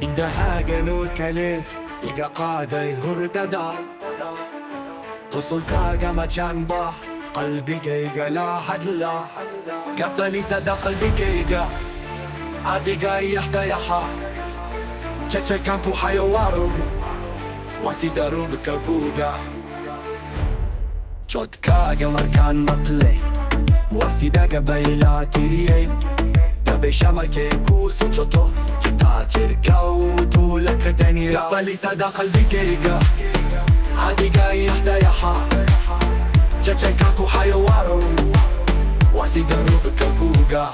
Inda hagen ülkeli İga qaday hurdada Tusul kaga macamba Qalbi gayga la hadla Qatali sada qalbi gayga Adiga yahda yaha Çeçekan pu hayawaru Wasidaru bikabuga Çot kaga markan matle Wasidaga bayla tiriyay Dabe şamake kusu çoto تركو طولك دنيا قفلي صدى قلبي كيغا عاديغا يهدى يحا جاجاكاكو حيوارو واسيدارو بكاكوغا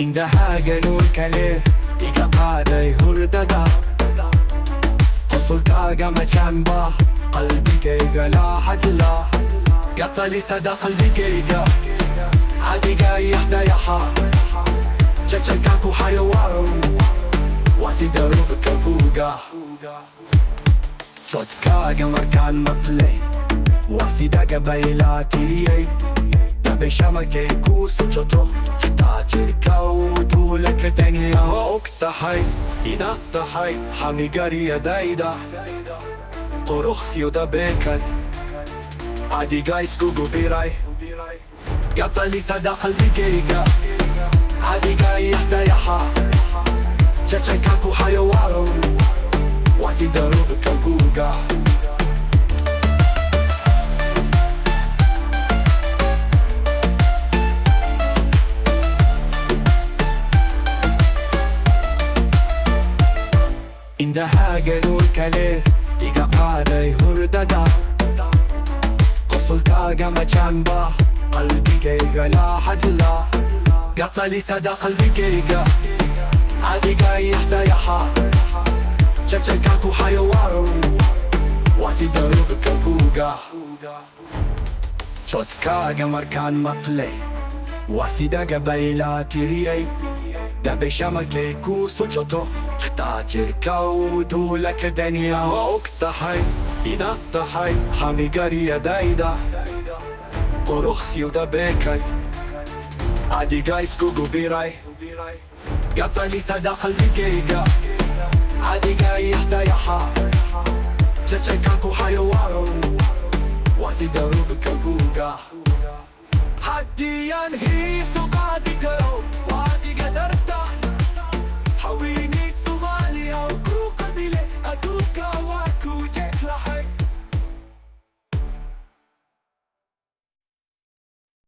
إندا هاجن والكالي إيغا قادي هرددا Sultaga macamba qalbi kayga la hadla Qatali sada qalbi kayga Adiga yahda yaha Jachankaku hayawaru Wasidaru bikabuga Chotkaga markan matle Wasidaga bayla tiriyay Dabe shamake kusu choto Hitachirkau tulak denya Oktahay İnattahay hamigariya dayda Toroxio da bekat Adiga iskugu biray Qatali sada qalbi kayga Adiga yahda yaha Jachankaku hayawaru Wasidaru bikabuga Inda hagen ulkali Iga qaday hurdada Qosul kaga macamba Qalbi kayga la hadla Qatali sada qalbi kayga Adiga yahda yaha Jachankaku hayawaru Wasidaru bikabuga Chotkaga markan matle Wasidaga bayla tiriyay Dabe shamake kusu choto تركو طولك دنيا وقتحي إنقتحي حميقاريا دايدا قرخسيو دا بيكاي عاديغا يسكوغو بيراي قطالي صدا قلبي كيغا عاديغا يحدا يحا جاجاكاكو حيوارو واسيدارو بكاكوغا حدي ينهي سقادي كرو